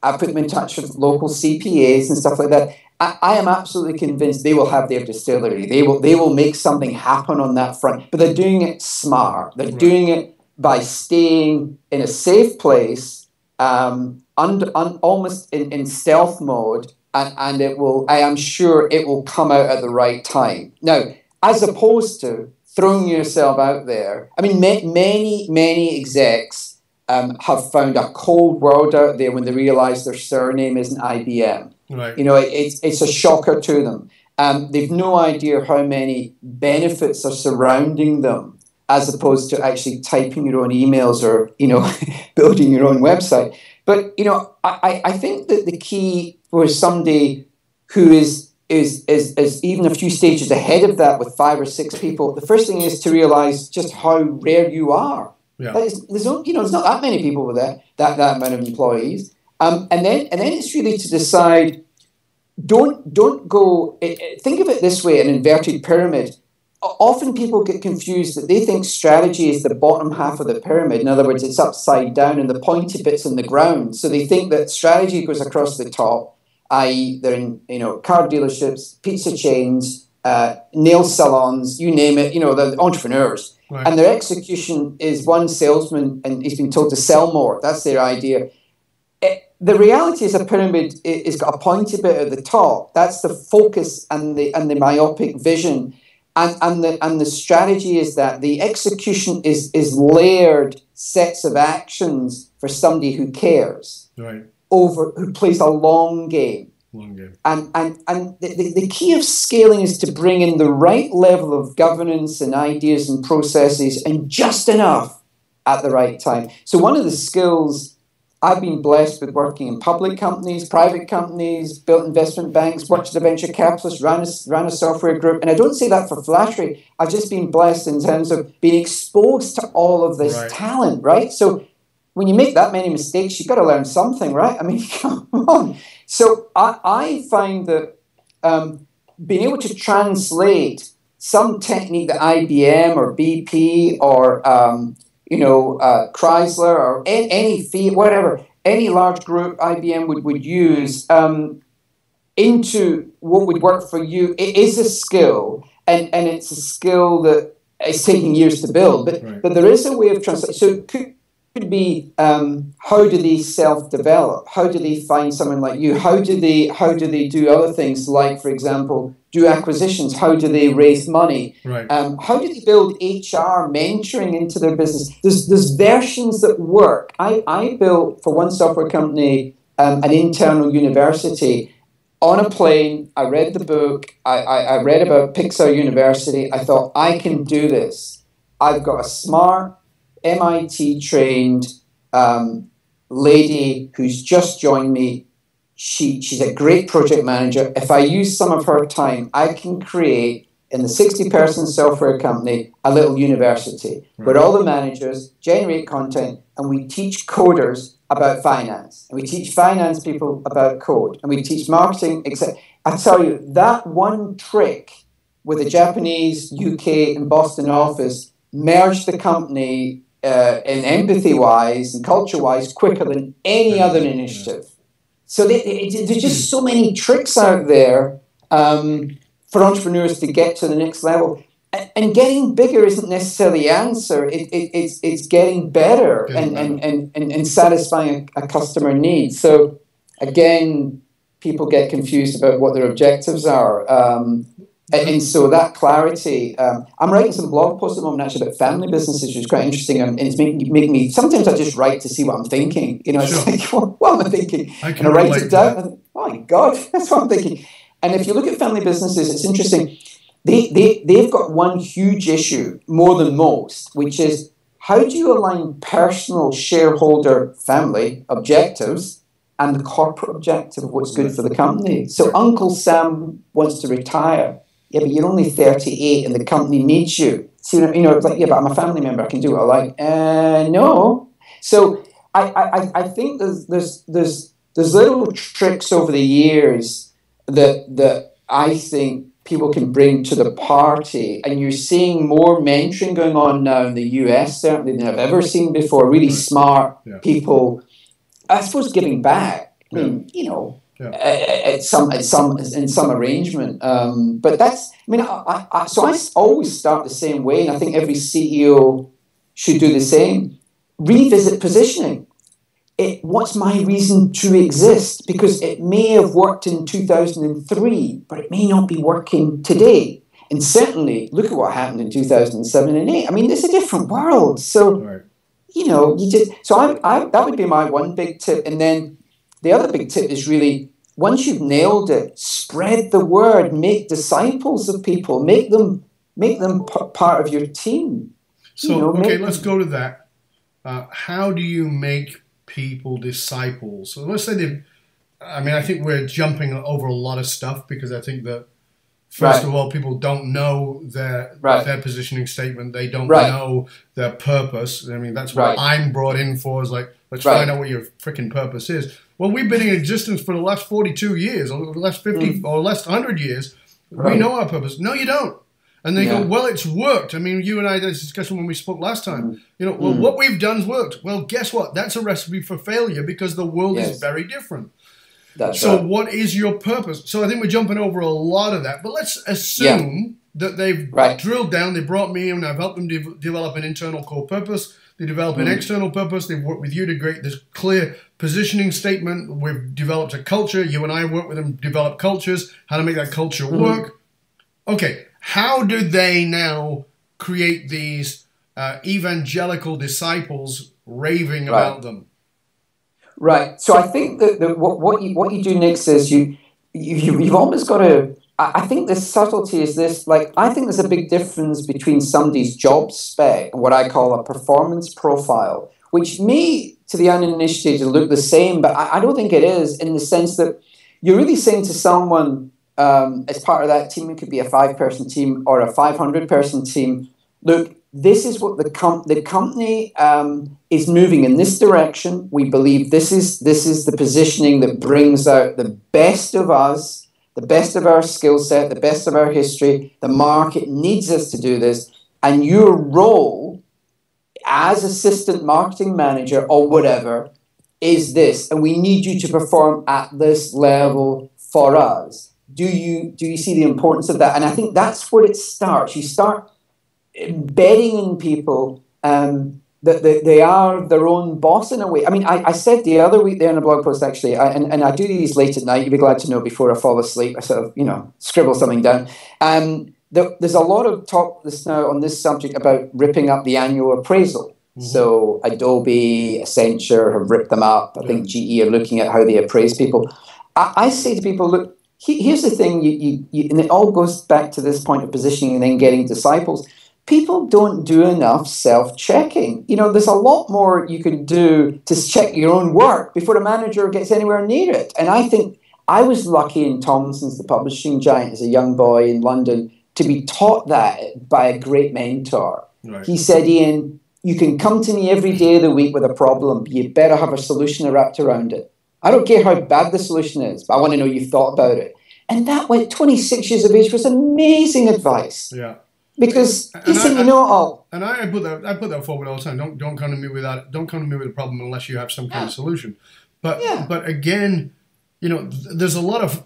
I put them in touch with local CPAs and stuff like that. I am absolutely convinced they will have their distillery. They will make something happen on that front. But they're doing it smart. They're doing it by staying in a safe place, almost in stealth mode, and it will. I am sure it will come out at the right time. Now, as opposed to throwing yourself out there. I mean, many execs have found a cold world out there when they realize their surname isn't IBM. Right. It's a shocker to them. They've no idea how many benefits are surrounding them, as opposed to actually typing your own emails or, building your own website. But, I think that the key for somebody who is even a few stages ahead of that with 5 or 6 people, the first thing is to realize just how rare you are. Yeah. There's not that many people with that amount of employees. And then it's really to decide, don't go, think of it this way, an inverted pyramid. Often people get confused that they think strategy is the bottom half of the pyramid. In other words, it's upside down and the pointy bit's in the ground. So they think that strategy goes across the top, i.e. they're in, car dealerships, pizza chains, nail salons, you name it, the entrepreneurs. Right. And their execution is one salesman and he's been told to sell more. That's their idea. The reality is a pyramid is got a pointy bit at the top. That's the focus and the myopic vision. And the strategy is that the execution is layered sets of actions for somebody who cares. Right. who plays a long game. Long game. And the key of scaling is to bring in the right level of governance and ideas and processes and just enough at the right time. So one of the skills I've been blessed with working in public companies, private companies, built investment banks, worked as a venture capitalist, ran a software group. And I don't say that for flattery. I've just been blessed in terms of being exposed to all of this talent, right? So when you make that many mistakes, you've got to learn something, right? I mean, come on. So I find that being able to translate some technique that IBM or BP or Chrysler or any fee, whatever, any large group IBM would use into what would work for you. It is a skill, and it's a skill that is taking years to build. But there is a way of translating. So it could be how do they self-develop? How do they find someone like you? How do they do other things like, for example, do acquisitions? How do they raise money? How do they build HR mentoring into their business? There's versions that work. I built for one software company an internal university. On a plane, I read the book. I read about Pixar University. I thought, I can do this. I've got a smart, MIT-trained lady who's just joined me. She's a great project manager. If I use some of her time, I can create, in the 60-person software company, a little university where all the managers generate content, and we teach coders about finance. And we teach finance people about code. And we teach marketing, etc. I tell you, that one trick with a Japanese, UK, and Boston office merged the company in empathy-wise and culture-wise quicker than any other initiative. So there's just so many tricks out there for entrepreneurs to get to the next level. And getting bigger isn't necessarily the answer. It's getting better and satisfying a customer need. So again, people get confused about what their objectives are. And so that clarity, I'm writing some blog posts at the moment actually about family businesses, which is quite interesting. And it's making me, sometimes I just write to see what I'm thinking. You know, it's like, what am I thinking? And I write it down. I think, oh my God, that's what I'm thinking. And if you look at family businesses, it's interesting. They've got one huge issue, more than most, which is how do you align personal shareholder family objectives and the corporate objective of what's good for the company? So Uncle Sam wants to retire. Yeah, but you're only 38 and the company needs you. So, you know, it's like, yeah, but I'm a family member. I can do what I like. No. So I think there's little tricks over the years that I think people can bring to the party. And you're seeing more mentoring going on now in the US, certainly, than I've ever seen before. Really smart people, I suppose, giving back. I mean, you know, in some arrangement. But that's, I mean, so I always start the same way, and I think every CEO should do the same. Revisit positioning. What's my reason to exist? Because it may have worked in 2003, but it may not be working today. And certainly, look at what happened in 2007 and 8. I mean, it's a different world. So, you know, that would be my one big tip. And then the other big tip is really, once you've nailed it, spread the word, make disciples of people, make them part of your team. So, let's go to that. How do you make people disciples? So let's say I think we're jumping over a lot of stuff, because I think that first of all, people don't know their positioning statement. They don't know their purpose. I mean, that's what I'm brought in for, is like, let's find out what your freaking purpose is. Well, we've been in existence for the last 42 years, or the last 50 or last 100 years. We know our purpose. No, you don't. And they go, well, it's worked. I mean, you and I had this discussion when we spoke last time. You know, well, what we've done's worked. Well, guess what? That's a recipe for failure, because the world is very different. So what is your purpose? So I think we're jumping over a lot of that. But let's assume that they've drilled down. They brought me in, and I've helped them develop an internal core purpose. They develop an external purpose. They've worked with you to create this clear positioning statement. We've developed a culture. You and I work with them, develop cultures, how to make that culture work. Okay. How do they now create these evangelical disciples raving about them? Right. So I think that what you do next is you've almost got to. I think the subtlety is this. Like, I think there's a big difference between somebody's job spec and what I call a performance profile, which may, to the uninitiated, look the same, but I don't think it is, in the sense that you're really saying to someone, as part of that team, it could be a 5-person team or a 500-person team, look, this is what the company is moving in this direction. We believe this is the positioning that brings out the best of us, the best of our skill set, the best of our history. The market needs us to do this. And your role as assistant marketing manager or whatever is this. And we need you to perform at this level for us. Do you see the importance of that? And I think that's where it starts. You start embedding in people that they are their own boss in a way. I mean, I said the other week there in a blog post, actually, and I do these late at night. You'd be glad to know before I fall asleep. I sort of, scribble something down. There's a lot of talk this now on this subject about ripping up the annual appraisal. Mm-hmm. So Adobe, Accenture have ripped them up. I think GE are looking at how they appraise people. I say to people, look, here's the thing, and it all goes back to this point of positioning and then getting disciples. People don't do enough self-checking. There's a lot more you can do to check your own work before a manager gets anywhere near it. And I think I was lucky in Thomson's, the publishing giant, as a young boy in London, to be taught that by a great mentor. Right. He said, Ian, you can come to me every day of the week with a problem, but you better have a solution wrapped around it. I don't care how bad the solution is, but I want to know you've thought about it. And that, went 26 years of age, was amazing advice. Yeah. Because he said, you know all. And I put that forward all the time. Don't come to me with that. Don't come to me with a problem unless you have some kind of solution. But again, there's a lot of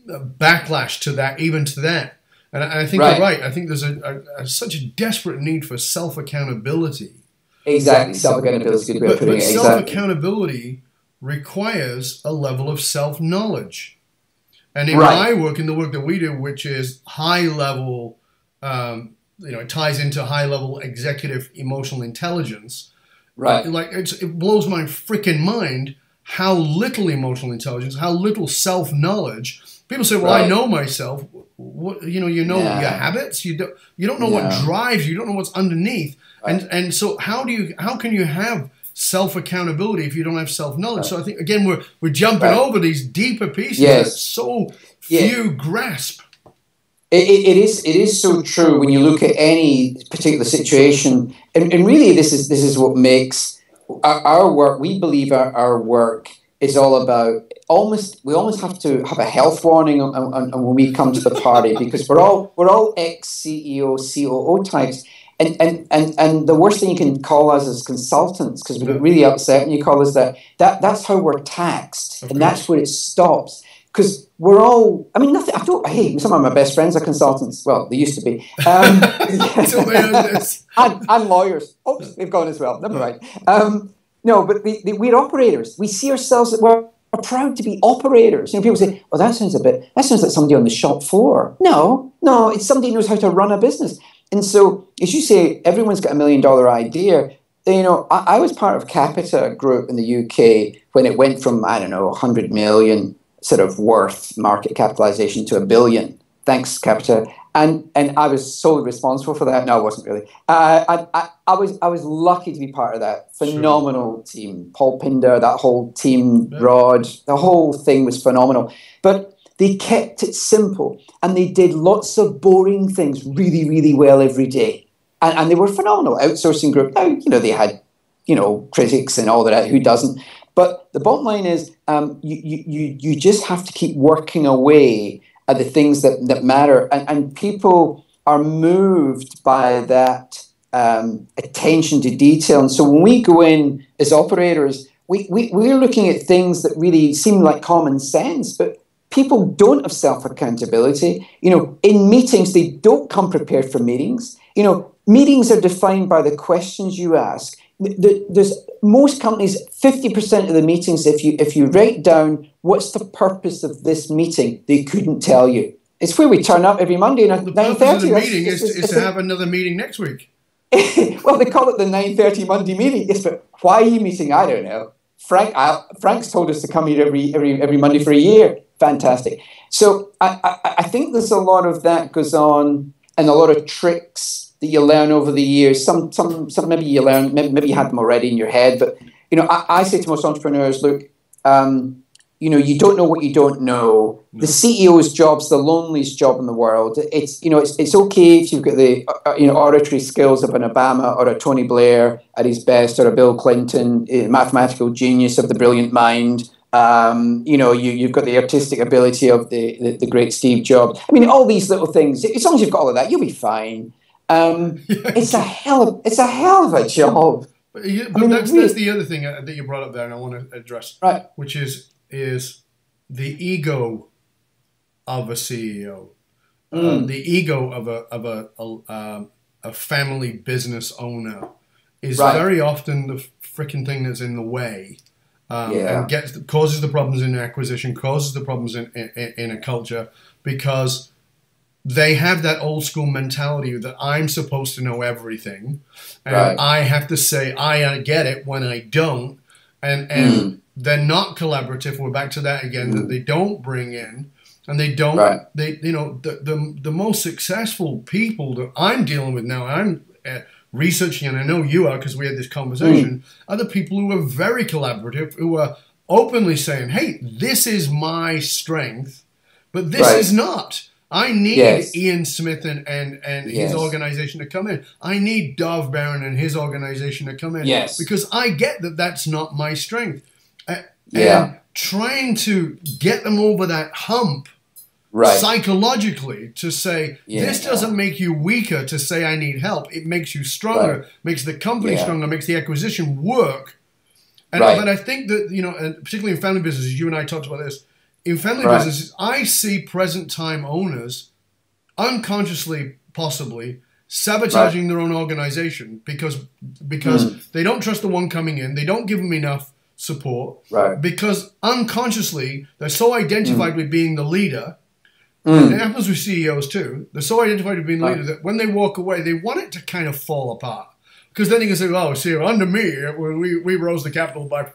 backlash to that, even to that. And I think you're right. I think there's such a desperate need for self-accountability. Exactly. Self-accountability is a good way of putting it. Exactly. Self-accountability requires a level of self-knowledge. And in my work, in the work that we do, which is high-level, it ties into high-level executive emotional intelligence. Right. Like it blows my freaking mind how little emotional intelligence, how little self-knowledge. People say, "Well, I know myself." What you know your habits. You don't know what drives you. You don't know what's underneath. Right. And so how can you have self-accountability if you don't have self-knowledge? Right. So I think again we're jumping over these deeper pieces that so few grasp. It is so true when you look at any particular situation, and really this is what makes our work. We believe our work is all about we almost have to have a health warning on when we come to the party, because we're all ex-CEO, COO types. And the worst thing you can call us is consultants, because we get really upset when you call us that. That's how we're taxed, and that's where it stops. Because we're all, I mean, nothing. Hey, some of my best friends are consultants. Well, they used to be. And lawyers. Oops, they've gone as well. Never mind. No, but we're operators. We see ourselves. We're proud to be operators. People say, "Oh, that sounds like somebody on the shop floor." No, it's somebody who knows how to run a business. And so, as you say, everyone's got $1 million idea. I was part of Capita Group in the UK when it went from, 100 million sort of worth market capitalization to $1 billion. Thanks, Capita. And I was solely responsible for that. No, I wasn't really. I was lucky to be part of that phenomenal team. Paul Pinder, that whole team, Rod, the whole thing was phenomenal. But they kept it simple, and they did lots of boring things really, really well every day. And they were phenomenal. Outsourcing group. Now, they had, critics and all that. Who doesn't? But the bottom line is you just have to keep working away at the things that matter. And people are moved by that attention to detail. And so when we go in as operators, we're looking at things that really seem like common sense, but people don't have self-accountability. In meetings, they don't come prepared for meetings. Meetings are defined by the questions you ask. There's most companies, 50% of the meetings, if you write down what's the purpose of this meeting, they couldn't tell you. It's where we turn up every Monday at 9:30. The purpose of the meeting is to have another meeting next week. Well, they call it the 9:30 Monday meeting. Yes, but why are you meeting? I don't know. Frank's told us to come here every Monday for a year. Fantastic. So I think there's a lot of that goes on, and a lot of tricks that you learn over the years. Some maybe you learn, maybe you had them already in your head. But I say to most entrepreneurs, look, you don't know what you don't know. No. The CEO's job's the loneliest job in the world. It's okay if you've got the oratory skills of an Obama or a Tony Blair at his best, or a Bill Clinton, a mathematical genius of the brilliant mind. You've got the artistic ability of the great Steve Jobs. I mean, all these little things. As long as you've got all of that, you'll be fine. It's a hell of a job. But that's the other thing that you brought up there, and I want to address, right? Which is the ego of a CEO, the ego of a family business owner is very often the freaking thing that's in the way, and causes the problems in acquisition, causes the problems in a culture, because they have that old school mentality that I'm supposed to know everything, and I have to say I get it when I don't, and they're not collaborative. We're back to that again. That they don't bring in, and they don't. The most successful people that I'm dealing with now, I'm researching, and I know you are because we had this conversation. Are the people who are very collaborative, who are openly saying, "Hey, this is my strength, but this is not. I need Ian Smith and his organization to come in. I need Dov Baron and his organization to come in because I get that that's not my strength." And trying to get them over that hump psychologically to say, this doesn't make you weaker to say I need help. It makes you stronger, makes the company stronger, makes the acquisition work. And but I think that, and particularly in family businesses, you and I talked about this, in family businesses, I see present time owners unconsciously, possibly, sabotaging their own organization because they don't trust the one coming in. They don't give them enough support because unconsciously they're so identified with being the leader. And it happens with CEOs too. They're so identified with being the leader that when they walk away, they want it to kind of fall apart, because then you can say, "Oh, see, under me, we rose the capital by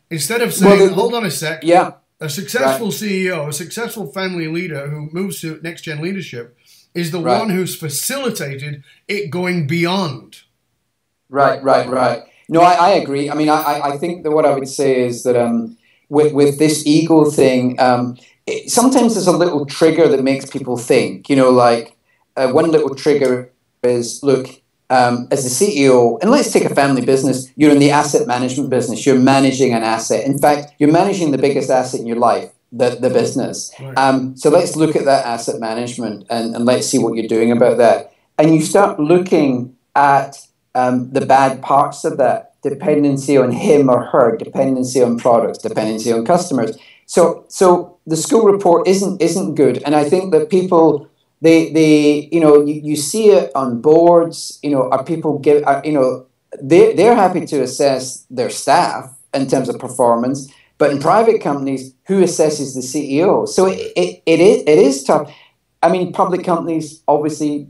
instead of saying, hold on a sec, a successful CEO, a successful family leader who moves to next gen leadership is the one who's facilitated it going beyond." Right. No, I agree. I mean, I think that what I would say is that with this ego thing, sometimes there's a little trigger that makes people think. One little trigger is, look, as the CEO, and let's take a family business, you're in the asset management business. You're managing an asset. In fact, you're managing the biggest asset in your life, the business. So let's look at that asset management and let's see what you're doing about that. And you start looking at the bad parts of that: dependency on him or her, dependency on products, dependency on customers. So the school report isn't good, and I think that people you see it on boards. Are people they're happy to assess their staff in terms of performance, but in private companies, who assesses the CEO? So it is tough. I mean, public companies, obviously,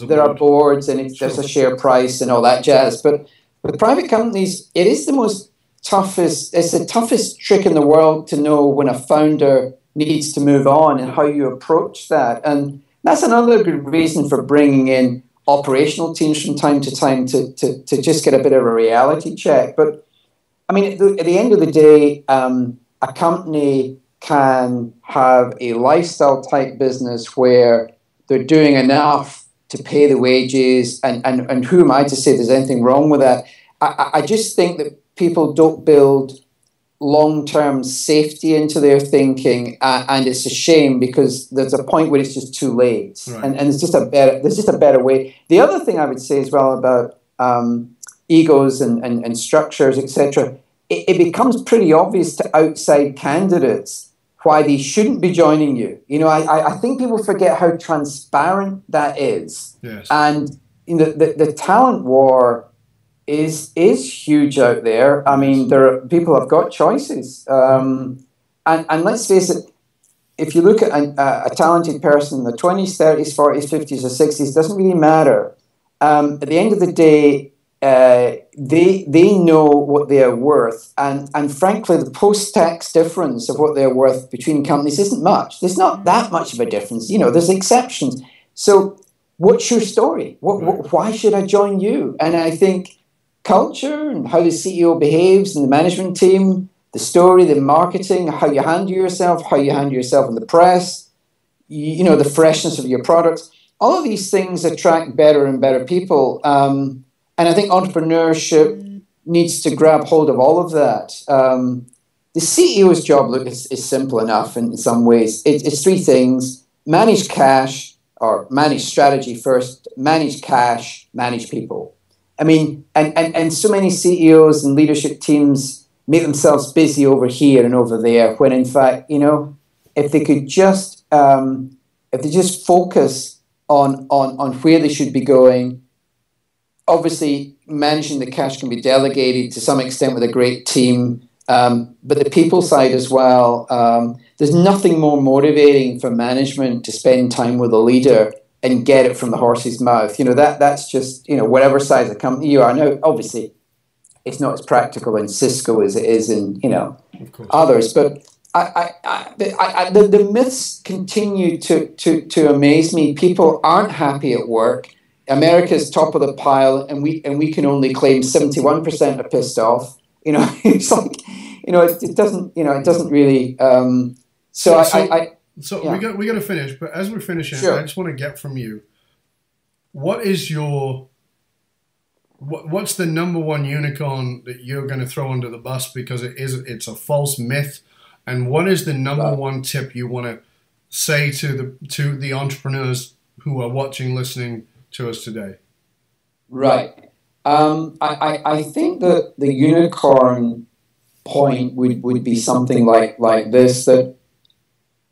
there are boards and there's a share price and all that jazz. But with private companies, it is the toughest trick in the world to know when a founder needs to move on and how you approach that. And that's another good reason for bringing in operational teams from time to time to just get a bit of a reality check. But I mean, at the end of the day, a company can have a lifestyle type business where they're doing enough to pay the wages, and who am I to say there's anything wrong with that? I just think that people don't build long-term safety into their thinking, and it's a shame because there's a point where it's just too late, and there's just a better way. The other thing I would say as well about egos and structures, etc., it becomes pretty obvious to outside candidates why they shouldn't be joining you. I think people forget how transparent that is. Yes. And the talent war is huge out there. I mean, people have got choices. And let's face it, if you look at a talented person in the 20s, 30s, 40s, 50s, or 60s, doesn't really matter. At the end of the day, they know what they are worth, and frankly, the post-tax difference of what they're worth between companies isn't much. There's not that much of a difference. There's exceptions. So, what's your story? Why should I join you? And I think culture and how the CEO behaves and the management team, the story, the marketing, how you handle yourself in the press, the freshness of your products, all of these things attract better and better people. And I think entrepreneurship needs to grab hold of all of that. The CEO's job is simple enough in some ways. It's three things: manage cash, or manage strategy first, manage cash, manage people. I mean, and so many CEOs and leadership teams make themselves busy over here and over there, when in fact, if they could just focus on where they should be going. Obviously, managing the cash can be delegated to some extent with a great team, but the people side as well. There's nothing more motivating for management to spend time with a leader and get it from the horse's mouth. That's just, whatever size of company you are. Now, obviously, it's not as practical in Cisco as it is in, others. But the myths continue to amaze me. People aren't happy at work. America's top of the pile, and we can only claim 71% are pissed off. It's like, it doesn't really. We got to finish. But as we're finishing, sure. I just want to get from you, what's the number one unicorn that you're going to throw under the bus because it's a false myth, and what is the number one tip you want to say to the entrepreneurs who are watching, listening to us today? Right. I think that the unicorn point would be something like this, that,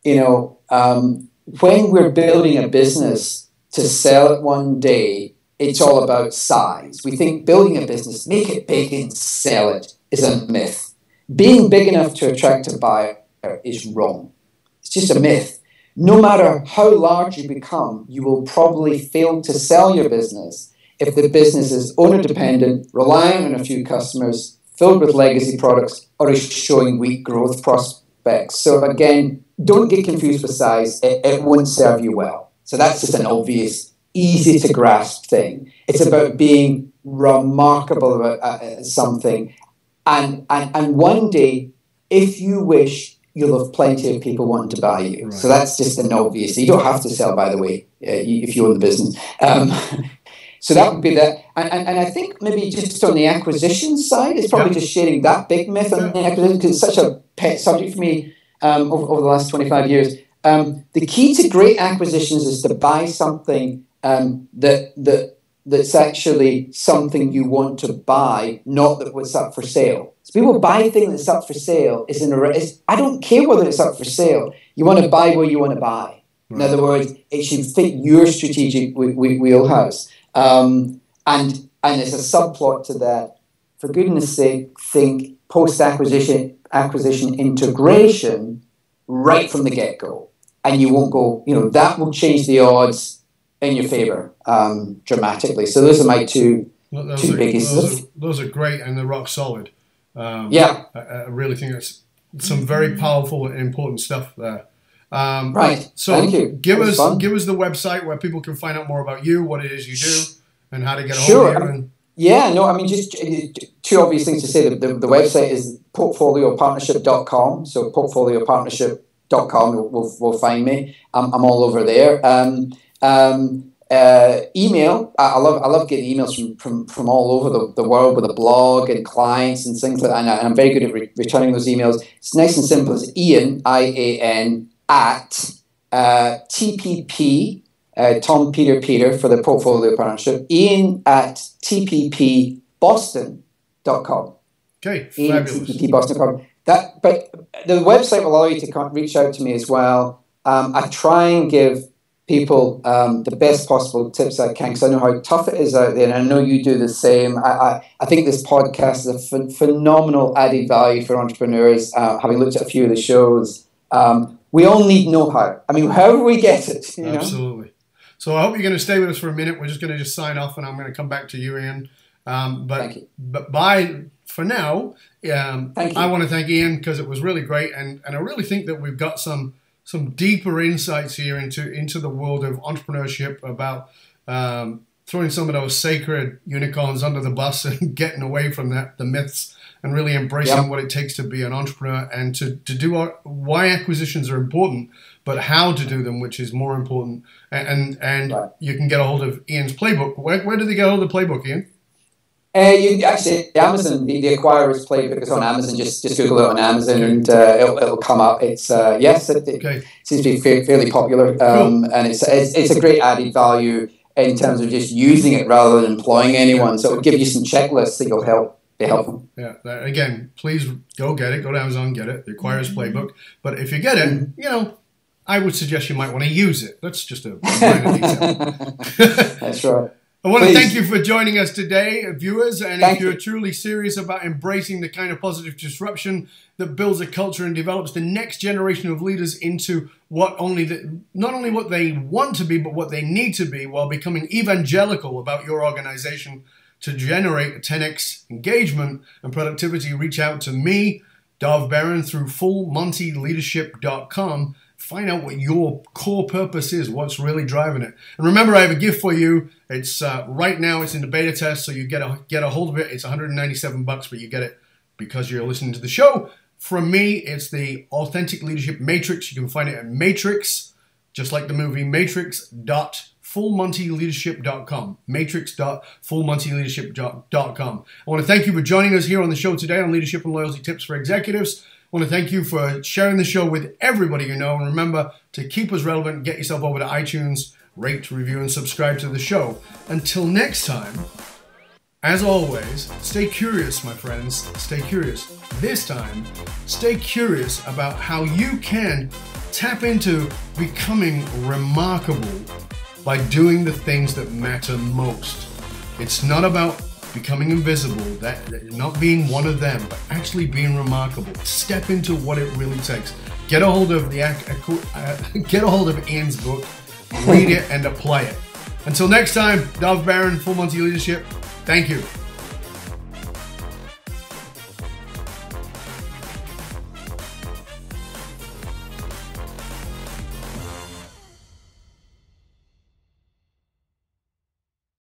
when we're building a business to sell it one day, it's all about size. We think building a business, make it big and sell it, is a myth. Being big enough to attract a buyer is wrong. It's just a myth. No matter how large you become, you will probably fail to sell your business if the business is owner-dependent, relying on a few customers, filled with legacy products, or is showing weak growth prospects. So again, don't get confused with size. It won't serve you well. So that's just an obvious, easy to grasp thing. It's about being remarkable about something. And one day, if you wish, you'll have plenty of people wanting to buy you. Right. So that's just an obvious. You don't have to sell, by the way, if you own the business. So that would be that. And I think maybe just on the acquisition side, it's probably just sharing that big myth on the acquisition, because it's such a pet subject for me over the last 25 years. The key to great acquisitions is to buy something that's actually something you want to buy, not that what's up for sale. So people buy things that's up for sale. I don't care whether it's up for sale. You want to buy where you want to buy. Right. In other words, it should fit your strategic wheelhouse. And there's a subplot to that. For goodness sake, think post-acquisition integration right from the get-go. And you won't go, that will change the odds in your favor dramatically. So those are my two biggies. Those are great, and they're rock solid. I really think that's some very powerful and important stuff there. Right. So thank you. Give us the website where people can find out more about you, what it is you do, and how to get a hold of you. Just two obvious things to say. The website is portfoliopartnership.com. So portfoliopartnership.com will find me. I'm all over there. Email. I love getting emails from all over the world with a blog and clients and things like that. And I'm very good at returning those emails. It's nice and simple. It's Ian, IAN, at TPP, Tom, Peter for the Portfolio Partnership. Ian at tppboston.com. Okay, Ian fabulous. tppboston.com. But the website will allow you to reach out to me as well. I try and give people the best possible tips I can, because I know how tough it is out there, and I know you do the same. I think this podcast is a phenomenal added value for entrepreneurs, having looked at a few of the shows. We all need know-how. I mean, however we get it. Absolutely. So I hope you're going to stay with us for a minute. We're just going to sign off, and I'm going to come back to you, Ian. For now, I want to thank Ian because it was really great, and I really think that we've got some deeper insights here into the world of entrepreneurship, about throwing some of those sacred unicorns under the bus and getting away from the myths, and really embracing what it takes to be an entrepreneur, and to do why acquisitions are important, but how to do them, which is more important. And you can get a hold of Ian's playbook. Where do they get a hold of the playbook, Ian? You actually, Amazon, the acquirer's playbook is on Amazon. Just Google it on Amazon, and it'll come up. It's it seems to be fairly popular, and it's a great added value in terms of just using it rather than employing anyone. So it'll give you some checklists that you'll be helpful. Yeah. Again, please go get it. Go to Amazon, get it. The acquirer's playbook. But if you get it, I would suggest you might want to use it. That's just a minor detail. That's right. I want to thank you for joining us today, viewers. And if you're truly serious about embracing the kind of positive disruption that builds a culture and develops the next generation of leaders into not only what they want to be, but what they need to be, while becoming evangelical about your organization to generate a 10x engagement and productivity, reach out to me, Dov Barron, through fullmontyleadership.com. Find out what your core purpose is, what's really driving it. And remember, I have a gift for you. It's right now, it's in the beta test, so you get a hold of it. It's $197, but you get it because you're listening to the show. From me, it's the Authentic Leadership Matrix. You can find it at Matrix, just like the movie, matrix.fullmontyleadership.com. Matrix.fullmontyleadership.com. I want to thank you for joining us here on the show today on Leadership and Loyalty Tips for Executives. I want to thank you for sharing the show with everybody you know. And remember to keep us relevant, get yourself over to iTunes, rate, review, and subscribe to the show. Until next time, as always, stay curious, my friends. Stay curious. This time, stay curious about how you can tap into becoming remarkable by doing the things that matter most. It's not about becoming invisible, that not being one of them, but actually being remarkable. Step into what it really takes. Get a hold of Ian's book, read it, and apply it. Until next time, Dov Barron, Full Monty Leadership. Thank you.